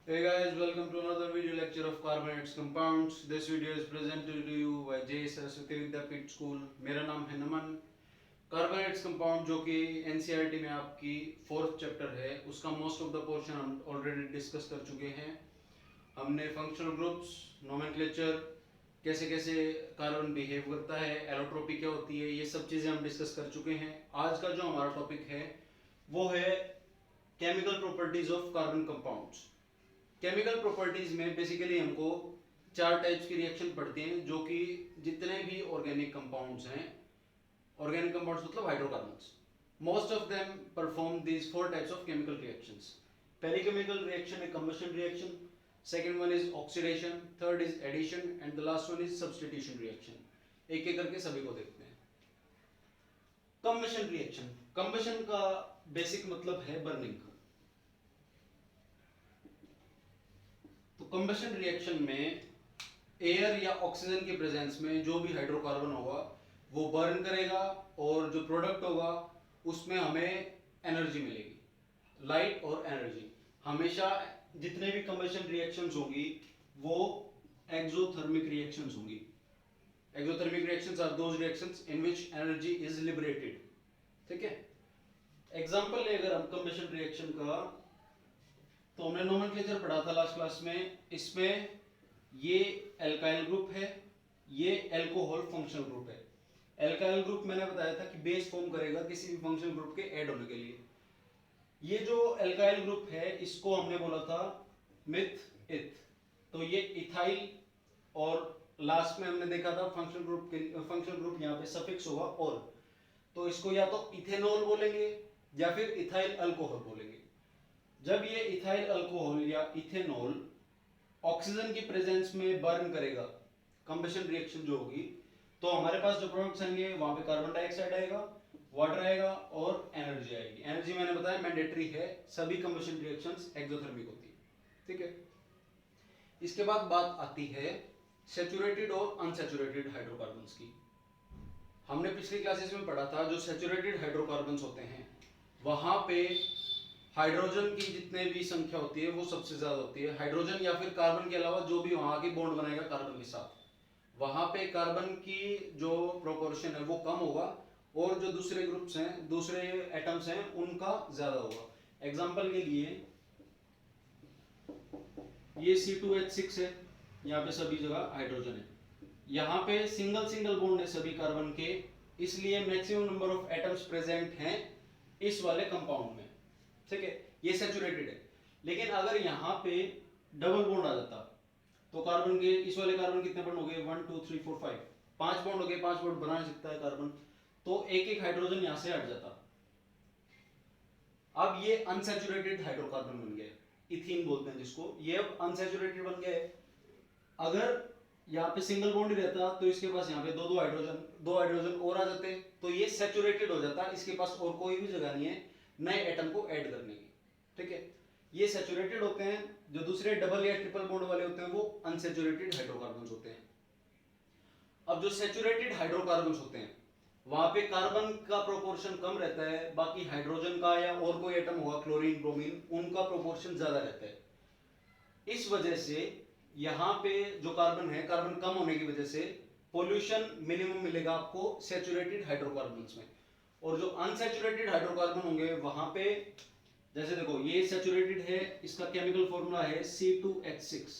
Hey guys, welcome to another video lecture of carbonates compounds. This video is presented to you by J Saraswati Vidyapeeth school. मेरा नाम है नमन. Carbonates compound जो कि NCERT में आपकी 4th chapter है, उसका मोस्ट ऑफ द पोर्शन हम ऑलरेडी डिस्कस कर चुके हैं. हमने फंक्शनल ग्रुप्स, नोमेनक्लेचर, कैसे कैसे कार्बन बिहेव करता है, एलोट्रोपी क्या होती है, ये सब चीज़ें हम डिस्कस कर चुके हैं. आज का जो हमारा टॉपिक है वो है chemical properties of carbon compounds. Chemical properties में बेसिकली हमको 4 टाइप्स की रिएक्शन पढ़ते हैं, जो कि जितने भी ऑर्गेनिक कंपाउंड्स हैं, ऑर्गेनिक कंपाउंड्स मतलब hydrocarbons, most of them perform these 4 types of chemical reactions. पहली केमिकल रिएक्शन है combustion reaction, second one is oxidation, third is addition and the last one is substitution reaction. एक एक करके सभी को देखते हैं. कंबशन रिएक्शन, कंबशन का बेसिक मतलब है बर्निंग. तो कंबशन रिएक्शन में एयर या ऑक्सीजन के प्रेजेंस में जो भी हाइड्रोकार्बन होगा वो बर्न करेगा और जो प्रोडक्ट होगा उसमें हमें एनर्जी मिलेगी, लाइट और एनर्जी. हमेशा जितने भी कंबशन रिएक्शंस होंगी वो एक्सोथर्मिक रिएक्शंस होंगी. Exothermic reactions are those reactions in which energy is liberated. ठीक है. एग्जांपल ले अगर हम कंबशन रिएक्शन का, तो हमने नोमेनक्लेचर पढ़ा था लास्ट क्लास में. इसमें ये एल्काइल ग्रुप है, ये एल्कोहल फंक्शनल ग्रुप है. एल्काइल ग्रुप मैंने बताया था कि बेस फॉर्म करेगा किसी भी फंक्शनल ग्रुप के ऐड होने के लिए. ये जो एल्काइल ग्रुप है इसको हमने बोला था मिथ इथ. तो ये इथाइल, और लास्ट में हमने देखा था फंक्शनल ग्रुप यहाँ पे सफिक्स होगा और, तो इसको या तो इथेनॉल बोलेंगे या फिर इथाइल अल्कोहल बोलेंगे. जब ये इथाइल अल्कोहल या इथेनॉल ऑक्सीजन की प्रेजेंस में बर्न करेगा, कंबशन रिएक्शन जो होगी, तो हमारे पास जो प्रोडक्ट्स आएंगे वहां पे कार्बन डाइऑक्साइड आएगा, वाटर आएगा और एनर्जी आएगी. एनर्जी मैंने बताया मैंडेटरी है, सभी कंबशन रिएक्शंस एक्सोथर्मिक होती है. ठीक है. इसके बाद बात आती है सैचुरेटेड और अनसैचुरेटेड हाइड्रोकार्बन्स की. हमने पिछली क्लासेस में पढ़ा था जो सैचुरेटेड हाइड्रोकार्बन्स होते हैं वहां पे हाइड्रोजन की जितने भी संख्या होती है वो सबसे ज्यादा होती है. हाइड्रोजन या फिर कार्बन के अलावा जो भी वहां की बॉन्ड बनाएगा कार्बन के साथ, वहां पे कार्बन की जो प्रोपोर्शन है वो कम होगा और जो दूसरे ग्रुप्स हैं, दूसरे एटम्स हैं, उनका ज्यादा होगा. एग्जांपल के लिए ये C2H6 है, यहाँ पे सभी जगह हाइड्रोजन है. यहाँ पे सिंगल बॉन्ड है सभी कार्बन के, इसलिए maximum number of atoms present हैं इस वाले कंपाउंड में. ठीक है. ये सैचुरेटेड है. लेकिन अगर यहाँ पे डबल बॉन्ड आ जाता तो कार्बन के, इस वाले कार्बन कितने बॉन्ड हो गए, 1 2 3 4 5, 5 बॉन्ड हो गए. 5 बॉन्ड बना सकता है कार्बन, तो एक एक हाइड्रोजन यहां से हट जाता. अब ये अनसैचुरेटेड हाइड्रोकार्बन बन गए, इथीन बोलते हैं जिसको. ये अब अनसैचुरेटेड बन गए. अगर यहाँ पे सिंगल बॉन्ड ही रहता तो इसके पास यहाँ पे दो हाइड्रोजन और आ जाते, तो ये सैचुरेटेड हो जाता. इसके पास और कोई भी जगह नहीं है नए एटम को ऐड करने की. ठीक है. ये सैचुरेटेड होते हैं. जो दूसरे डबल या ट्रिपल बॉन्ड वाले होते हैं वो अनसैचुरेटेड हाइड्रोकार्बन्स होते हैं. अब जो सैचुरेटेड हाइड्रोकार्बन्स होते हैं वहां पे कार्बन का प्रोपोर्शन कम रहता है, बाकी हाइड्रोजन का या और कोई एटम होगा, क्लोरीन, ब्रोमीन, उनका प्रोपोर्शन ज्यादा रहता है. इस वजह से यहाँ पे जो कार्बन है, कार्बन कम होने की वजह से पोल्यूशन मिनिमम मिलेगा आपको सैचुरेटेड हाइड्रोकार्बन्स में. और जो अनसैचुरेटेड हाइड्रोकार्बन होंगे वहां पे, जैसे देखो ये सैचुरेटेड है, इसका केमिकल फॉर्मूला है C2H6.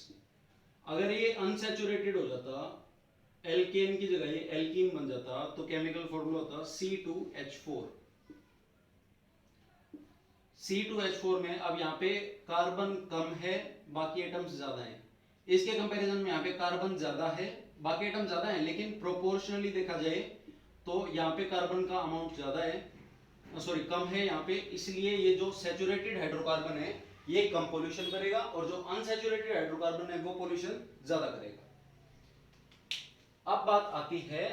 अगर ये अनसैचुरेटेड हो जाता, एल्केन की जगह ये एल्कीन बन जाता, तो केमिकल फॉर्मूला होता C2H4. C2H4 में अब यहाँ पे कार्बन कम है, बाकी एटम्स ज्यादा हैं. इसके कंपैरिजन में यहाँ पे कार्बन ज्यादा है, बाकी एटम ज्यादा है, लेकिन प्रोपोर्शनली देखा जाए तो यहाँ पे कार्बन का अमाउंट ज्यादा है, सॉरी कम है यहाँ पे. इसलिए ये जो सैचुरेटेड हाइड्रोकार्बन है ये कम पोल्यूशन करेगा और जो अनसैचुरेटेड हाइड्रोकार्बन है वो पोल्यूशन ज्यादा करेगा. अब बात आती है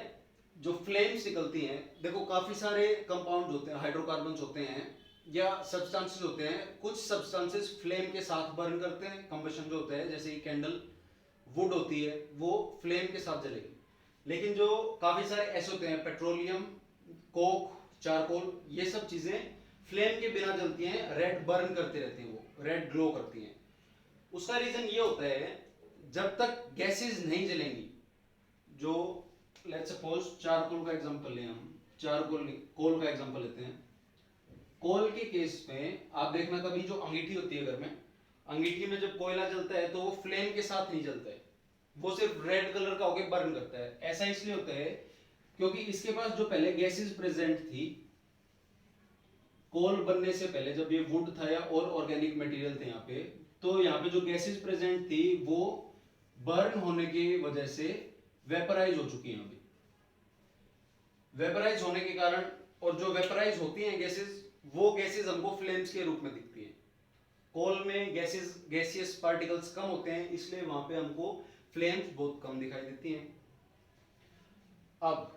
जो फ्लेम्स निकलती हैं. देखो काफी सारे कंपाउंड होते हैं, हाइड्रोकार्बन्स होते हैं या सब्सटेंसेस होते हैं. कुछ सब्सटेंसेस फ्लेम के साथ बर्न करते हैं, कंबशन जो होता है, जैसे कि कैंडल वुड होती है वो फ्लेम के साथ जलेगी. लेकिन जो काफी सारे ऐसे होते हैं, पेट्रोलियम, कोक, चारकोल, ये सब चीजें फ्लेम के बिना जलती हैं, रेड बर्न करते रहती हैं, वो रेड ग्लो करती हैं. उसका रीजन ये होता है, जब तक गैसेस नहीं जलेंगी, जो लेट्स सपोज चारकोल का एग्जांपल लें हम, चारकोल कोल का एग्जांपल लेते हैं। कोल के केस में आप देखना, कभी जो अंगीठी होती है घर में, अंगीठी में जब कोयला जलता है तो वो फ्लेम के साथ नहीं जलता है, वो सिर्फ रेड कलर का होकर बर्न करता है। ऐसा इसलिए होता है क्योंकि इसके पास जो पहले गैसेस प्रेजेंट थी, कोल बनने से पहले जब ये वुड था या और ऑर्गेनिक मटेरियल थे यहाँ पे, तो यहाँ पे जो गैसेस प्रेजेंट थी वो बर्न होने की वजह से वेपराइज हो चुकी है। यहाँ पे वेपराइज होने के कारण, और जो वेपराइज होती हैं गैसेस, वो गैसेस हमको फ्लेम्स के रूप में दिखती है। कोल में गैसियस पार्टिकल्स कम होते हैं, इसलिए वहां पे हमको फ्लेम्स बहुत कम दिखाई देती हैं। अब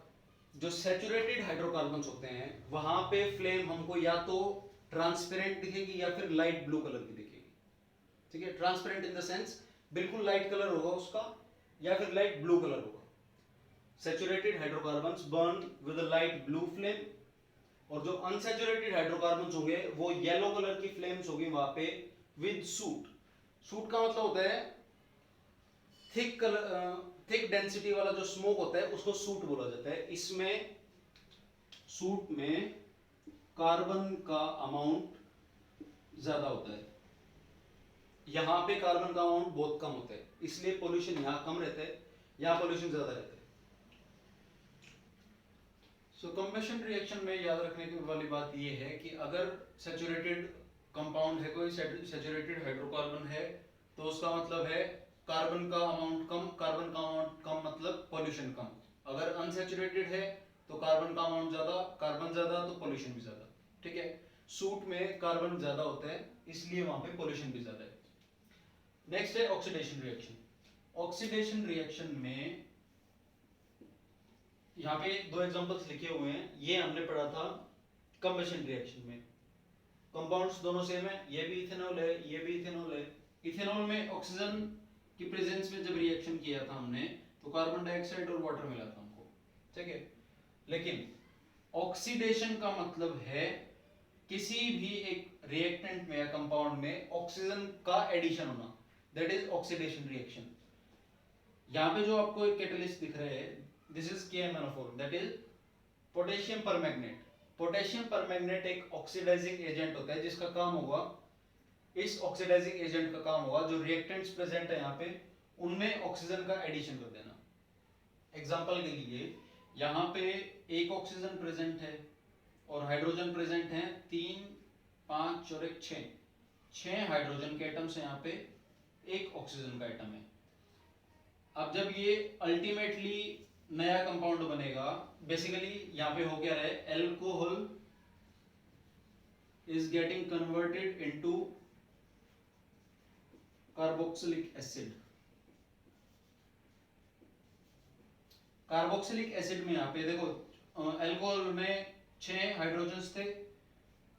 जो सैचुरेटेड हाइड्रोकार्बन्स होते हैं, वहां पे फ्लेम हमको या तो ट्रांसपेरेंट दिखेगी या फिर लाइट ब्लू कलर की दिखेगी। ठीक है, ट्रांसपेरेंट इन द सेंस बिल्कुल लाइट कलर होगा उसका, या फिर लाइट ब्लू कलर होगा। Saturated hydrocarbons burn with a light blue flame, और जो अनसैचुरेटेड हाइड्रोकार्बन्स होंगे वो येलो कलर की फ्लेम्स होगी वहां पे विद सूट। सूट का मतलब होता है थिक कलर, थिक डेंसिटी वाला जो स्मोक होता है उसको सूट बोला जाता है। इसमें सूट में कार्बन का अमाउंट ज्यादा होता है, यहां पे कार्बन का अमाउंट बहुत कम होता है, इसलिए पोल्यूशन यहां कम रहता है, यहां पोल्यूशन ज्यादा रहता है। सो कंबशन रिएक्शन में याद रखने की वाली बात यह है कि अगर सैचुरेटेड कंपाउंड है, कोई सैचुरेटेड हाइड्रोकार्बन है, तो उसका मतलब है कार्बन का अमाउंट कम, कार्बन का अमाउंट कम मतलब पोल्यूशन कम। अगर अनसैचुरेटेड है तो कार्बन का अमाउंट ज्यादा, कार्बन ज्यादा तो पोल्यूशन भी ज्यादा। ठीक है, सूट में कार्बन ज्यादा होता है इसलिए वहां पे पोल्यूशन भी ज्यादा है। नेक्स्ट है ऑक्सीडेशन रिएक्शन। ऑक्सीडेशन रिएक्शन में यहाँ पे दो एग्जांपल्स लिखे हुए हैं, ये हमने पढ़ा था कंबशन रिएक्शन में। कंपाउंड्स दोनों सेम है, ये भी इथेनॉल है, ये भी इथेनॉल है। इथेनॉल में ऑक्सीजन की प्रेजेंस में जब रिएक्शन किया था हमने, तो कार्बन डाइऑक्साइड और वाटर मिला था हमको। ठीक है, लेकिन ऑक्सीडेशन का मतलब है किसी भी एक रिएक्टेंट में या कंपाउंड में ऑक्सीजन का एडिशन होना, दैट इज ऑक्सीडेशन रिएक्शन। यहाँ पे जो आपको एक कैटलिस्ट दिख रहा है, this is KMnO4, that is potassium permanganate. Potassium permanganate एक ऑक्सीडाइजिंग एजेंट होता है, जिसका काम होगा, इस ऑक्सीडाइजिंग एजेंट का काम होगा जो रिएक्टेंट्स प्रेजेंट है यहाँ पे उनमें ऑक्सीजन का एडिशन कर देना। एग्जांपल के लिए यहाँ पे एक ऑक्सीजन प्रेजेंट है और हाइड्रोजन प्रेजेंट है 3, 5 और 1 6। 6 हाइड्रोजन के एटम्स हैं यहाँ पे, एक ऑक्सीजन का एटम है। अब जब ये अल्टीमेटली नया कंपाउंड बनेगा, बेसिकली यहाँ पे हो क्या रहा है, alcohol is getting converted into carboxylic acid. Carboxylic acid में यहाँ पे देखो, एल्कोहल में 6 हाइड्रोजन्स थे,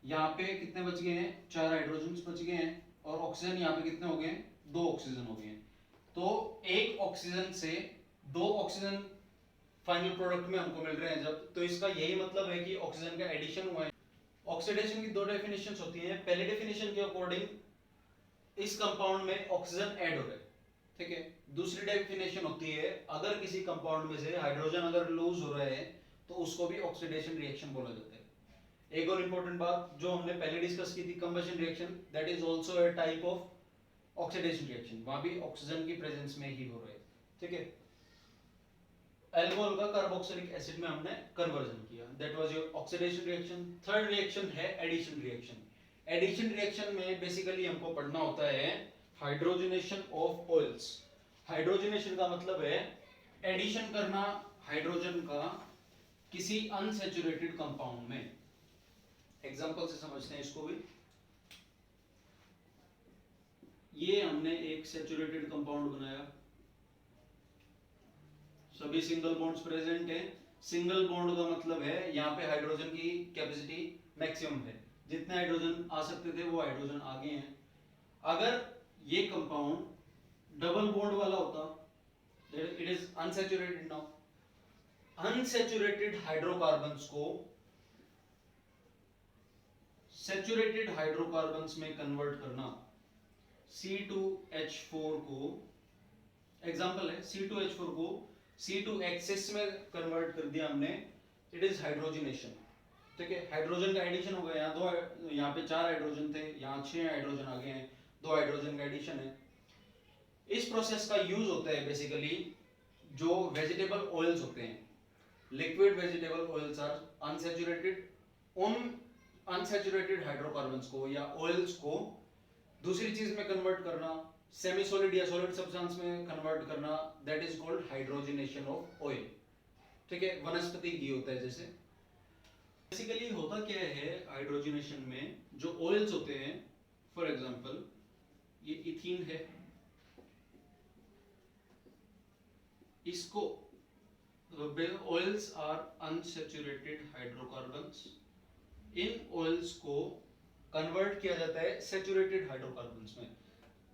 यहाँ पे कितने बच गए हैं, 4 हाइड्रोजन्स बच गए हैं, और ऑक्सीजन यहाँ पे कितने हो गए हैं, 2 ऑक्सीजन हो गए हैं। तो एक ऑक्सीजन से 2 ऑक्सीजन फाइनल प्रोडक्ट में हमको मिल रहे हैं जब, तो इसका यही मतलब है कि ऑक्सीजन का एडिशन हुआ है। ऑक्सीडेशन की दो डेफिनेशंस होती हैं। पहले डेफिनेशन के अकॉर्डिंग इस कंपाउंड में ऑक्सीजन ऐड हो रहा है, ठीक है। दूसरी डेफिनेशन होती है, अगर किसी कंपाउंड में से हाइड्रोजन अगर लूज हो रहा है तो उसको भी ऑक्सीडेशन रिएक्शन बोला जाता है। एक और इंपॉर्टेंट बात जो हमने पहले डिस्कस की थी, combustion reaction, that is also a type of oxidation reaction, वहां भी ऑक्सीजन की प्रेजेंस में ही हो रहा है, ठीक है। एल्कोहल का कार्बोक्सिलिक एसिड में हमने कन्वर्जन किया, that was your oxidation reaction. Third reaction है एडिशन रिएक्शन। एडिशन रिएक्शन में बेसिकली हमको पढ़ना होता है हाइड्रोजनेशन ऑफ ऑयल्स। हाइड्रोजनेशन का मतलब है एडिशन करना हाइड्रोजन का किसी अनसैचुरेटेड कंपाउंड में। एग्जांपल से समझते हैं इसको भी। ये हमने एक सैचुरेटेड कंपाउंड बनाया, सभी सिंगल बॉन्ड्स प्रेजेंट हैं। सिंगल बॉन्ड का मतलब है यहाँ पे हाइड्रोजन की कैपेसिटी मैक्सिमम है, जितने हाइड्रोजन आ सकते थे वो हाइड्रोजन आ गए हैं। अगर ये कंपाउंड डबल बॉन्ड वाला होता, it is unsaturated now. Unsaturated hydrocarbons को सैचुरेटेड हाइड्रोकार्बन्स में कन्वर्ट करना C2H4 को, एग्जांपल है, C2H4 को C2H6 में कन्वर्ट कर दिया हमने, इट इज हाइड्रोजनेशन। ठीक है, हाइड्रोजन का एडिशन हो गया, यहाँ पे 4 हाइड्रोजन थे, यहाँ 6 हाइड्रोजन आ गए हैं, 2 हाइड्रोजन का एडिशन है। इस प्रोसेस का यूज होता है बेसिकली जो वेजिटेबल ऑयल्स होते हैं, liquid vegetable oils are unsaturated, उन अनसैचुरेटेड हाइड्रोकार्बन्स को या ऑयल्स को दूसरी चीज में कन्वर्ट करना, सेमी सॉलिड या सॉलिड सब्सटेंस में कन्वर्ट करना, that is called hydrogenation of oil. ठीक है, वनस्पति घी होता है जैसे। बेसिकली होता क्या है हाइड्रोजनेशन में, जो ऑयल्स होते हैं, फॉर एग्जांपल ये इथीन है, इसको ऑयल्स आर अनसैचुरेटेड हाइड्रोकार्बन्स, इन ऑयल्स को कन्वर्ट किया जाता है सैचुरेटेड हाइड्रोकार्बन्स में।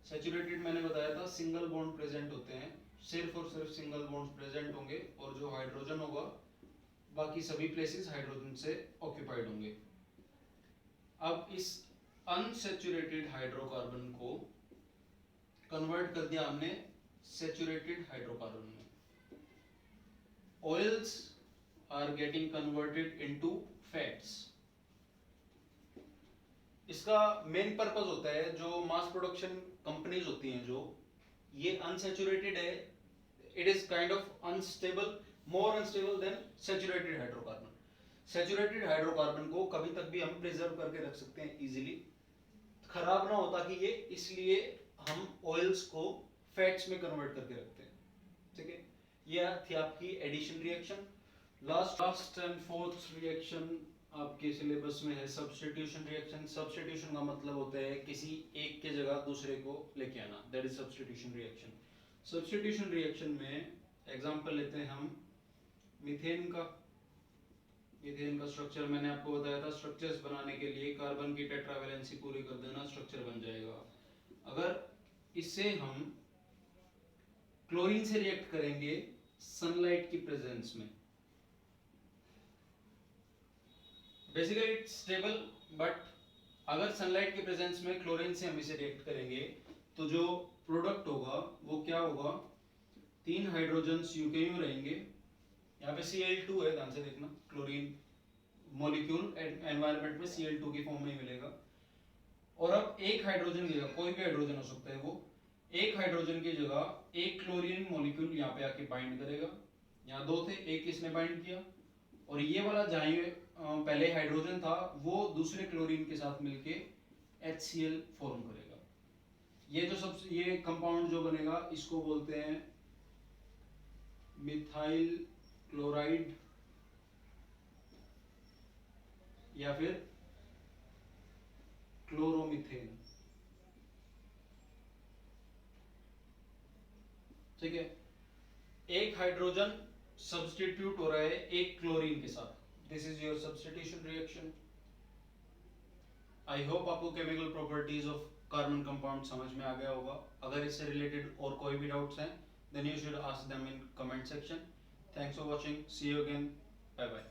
सैचुरेटेड मैंने बताया था सिंगल बॉन्ड प्रेजेंट होते हैं, सिर्फ और सिर्फ सिंगल बॉन्ड्स प्रेजेंट होंगे, और जो हाइड्रोजन होगा बाकी सभी प्लेसेस हाइड्रोजन से ऑक्यूपाइड होंगे। अब इस अनसैचुरेटेड हाइड्रोकार्बन को कन्वर्ट कर दिया हमने सैचुरेटेड हाइड्रोकार्बन में। Oils are getting converted into fats. इसका मेन पर्पस होता है, जो मास प्रोडक्शन कंपनीज होती हैं, जो ये अनसैचुरेटेड है, it is kind of unstable, more unstable than saturated hydrocarbon. Saturated hydrocarbon को कभी तक भी हम प्रिजर्व करके रख सकते हैं इजीली, खराब ना होता कि ये, इसलिए हम ऑयल्स को फैट्स में कन्वर्ट करके रखते हैं। ठीक है, ये थी आपकी addition reaction. Last and fourth reaction आपके सिलेबस में है सब्स्टिट्यूशन रिएक्शन। सब्स्टिट्यूशन का मतलब होता है किसी एक के जगह दूसरे को लेके आना, that is substitution reaction. Substitution reaction में एग्जांपल लेते हैं हम मीथेन का। मीथेन का स्ट्रक्चर मैंने आपको बताया था, स्ट्रक्चर्स बनाने के लिए कार्बन की टेट्रावैलेंसी पूरी कर देना, स्ट्रक्चर बन जाएगा। अगर इससे हम क्लोरीन से रिएक्ट करेंगे सनलाइट की प्रेजेंस में, बेसिकली इट्स स्टेबल, बट अगर सनलाइट की प्रेजेंस में क्लोरीन से हम इसे रिएक्ट करेंगे तो जो प्रोडक्ट होगा वो क्या होगा, 3 हाइड्रोजन्स यूं के यूं रहेंगे, यहाँ पे Cl2 है, ध्यान से देखना, क्लोरीन मॉलिक्यूल एनवायरनमेंट में Cl2 की फॉर्म में मिलेगा, और अब एक हाइड्रोजन की जगह, कोई भी हाइड्रोजन हो सकता है वो, एक हाइड्रोजन की जगह एक क्लोरीन मॉलिक्यूल यहाँ पे आके बाइंड करेगा। यहाँ 2 थे, एक इसने बाइंड किया, और ये वाला जहाँ पहले हाइड्रोजन था वो दूसरे क्लोरीन के साथ मिलके HCl फॉर्म करेगा। ये कंपाउंड जो बनेगा इसको बोलते हैं मिथाइल क्लोराइड या फिर क्लोरोमीथेन। ठीक है, एक हाइड्रोजन सब्स्टिट्यूट हो रहा है एक क्लोरीन के साथ, this is your substitution reaction. I hope आपको chemical properties of carbon compound समझ में आ गया होगा। अगर इससे रिलेटेड और कोई भी डाउट्स हैं then you should ask them in comment section. Thanks for watching, see you again, bye bye.